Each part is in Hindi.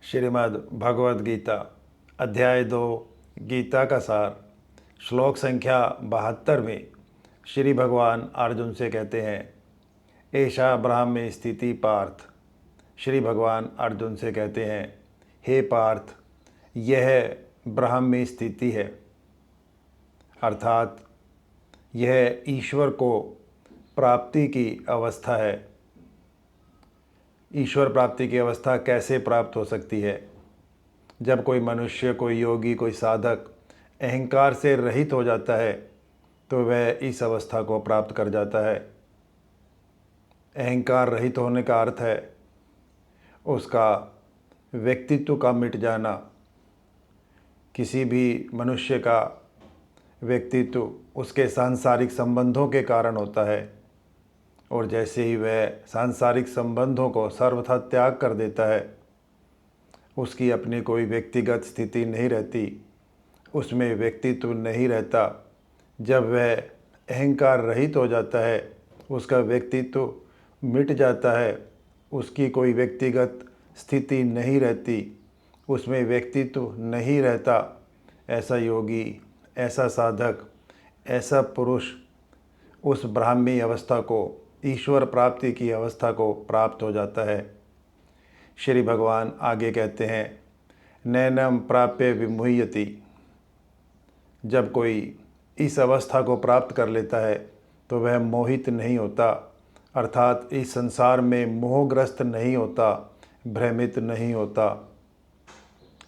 श्रीमद् भगवद गीता अध्याय 2 गीता का सार श्लोक संख्या 72 में श्री भगवान अर्जुन से कहते हैं ऐशा ब्राह्मी स्थिति पार्थ। श्री भगवान अर्जुन से कहते हैं हे पार्थ, यह ब्राह्मी स्थिति है, अर्थात यह ईश्वर को प्राप्ति की अवस्था है। ईश्वर प्राप्ति की अवस्था कैसे प्राप्त हो सकती है? जब कोई मनुष्य, कोई योगी, कोई साधक अहंकार से रहित हो जाता है तो वह इस अवस्था को प्राप्त कर जाता है। अहंकार रहित होने का अर्थ है उसका व्यक्तित्व का मिट जाना। किसी भी मनुष्य का व्यक्तित्व उसके सांसारिक संबंधों के कारण होता है, और जैसे ही वह सांसारिक संबंधों को सर्वथा त्याग कर देता है, उसकी अपनी कोई व्यक्तिगत स्थिति नहीं रहती, उसमें व्यक्तित्व नहीं रहता। जब वह अहंकार रहित हो जाता है, उसका व्यक्तित्व मिट जाता है, उसकी कोई व्यक्तिगत स्थिति नहीं रहती, उसमें व्यक्तित्व नहीं रहता। ऐसा योगी, ऐसा साधक, ऐसा पुरुष उस ब्राह्मी अवस्था को, ईश्वर प्राप्ति की अवस्था को प्राप्त हो जाता है। श्री भगवान आगे कहते हैं नैनम प्राप्य विमुह्यति। जब कोई इस अवस्था को प्राप्त कर लेता है तो वह मोहित नहीं होता, अर्थात इस संसार में मोहग्रस्त नहीं होता, भ्रमित नहीं होता।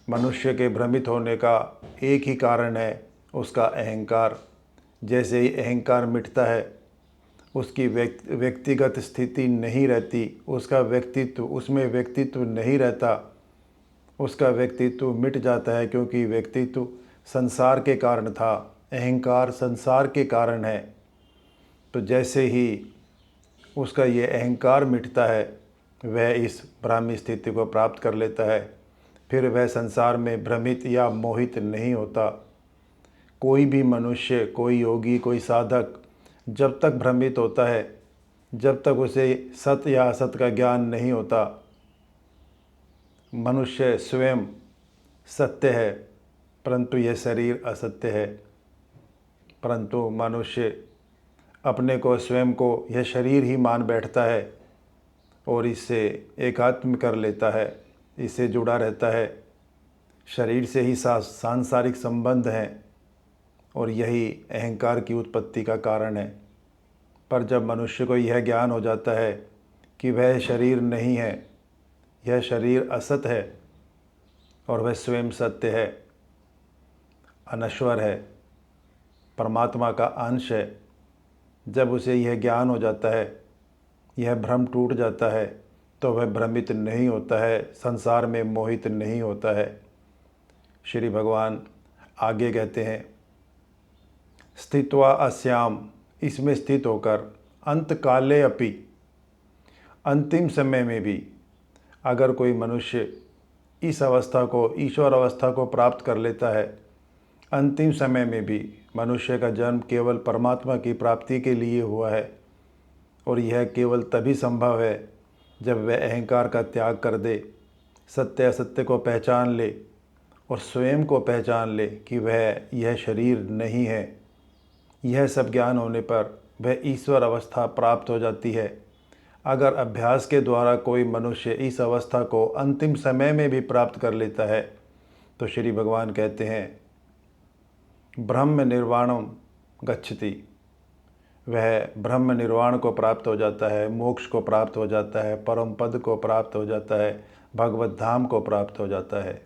मनुष्य के भ्रमित होने का एक ही कारण है उसका अहंकार। जैसे ही अहंकार मिटता है, उसकी व्यक्तिगत स्थिति नहीं रहती, उसका व्यक्तित्व, उसमें व्यक्तित्व नहीं रहता, उसका व्यक्तित्व मिट जाता है, क्योंकि व्यक्तित्व संसार के कारण था, अहंकार संसार के कारण है। तो जैसे ही उसका ये अहंकार मिटता है, वह इस ब्राह्मी स्थिति को प्राप्त कर लेता है। फिर वह संसार में भ्रमित या मोहित नहीं होता। कोई भी मनुष्य, कोई योगी, कोई साधक जब तक भ्रमित होता है, जब तक उसे सत्य या असत्य का ज्ञान नहीं होता। मनुष्य स्वयं सत्य है, परंतु यह शरीर असत्य है। परंतु मनुष्य अपने को, स्वयं को यह शरीर ही मान बैठता है और इससे एकात्म कर लेता है, इससे जुड़ा रहता है। शरीर से ही सांसारिक संबंध हैं और यही अहंकार की उत्पत्ति का कारण है। पर जब मनुष्य को यह ज्ञान हो जाता है कि वह शरीर नहीं है, यह शरीर असत है और वह स्वयं सत्य है, अनश्वर है, परमात्मा का अंश है, जब उसे यह ज्ञान हो जाता है, यह भ्रम टूट जाता है, तो वह भ्रमित नहीं होता है, संसार में मोहित नहीं होता है। श्री भगवान आगे कहते हैं स्थित्वा अस्याम, इसमें स्थित होकर, अंत काले अपि, अंतिम समय में भी अगर कोई मनुष्य इस अवस्था को, ईश्वर अवस्था को प्राप्त कर लेता है, अंतिम समय में भी मनुष्य का जन्म केवल परमात्मा की प्राप्ति के लिए हुआ है, और यह केवल तभी संभव है जब वह अहंकार का त्याग कर दे, सत्य असत्य को पहचान ले और स्वयं को पहचान ले कि वह यह शरीर नहीं है। यह सब ज्ञान होने पर वह ईश्वर अवस्था प्राप्त हो जाती है। अगर अभ्यास के द्वारा कोई मनुष्य इस अवस्था को अंतिम समय में भी प्राप्त कर लेता है तो श्री भगवान कहते हैं ब्रह्म निर्वाणम गच्छति, वह ब्रह्म निर्वाण को प्राप्त हो जाता है, मोक्ष को प्राप्त हो जाता है, परम पद को प्राप्त हो जाता है, भगवत धाम को प्राप्त हो जाता है।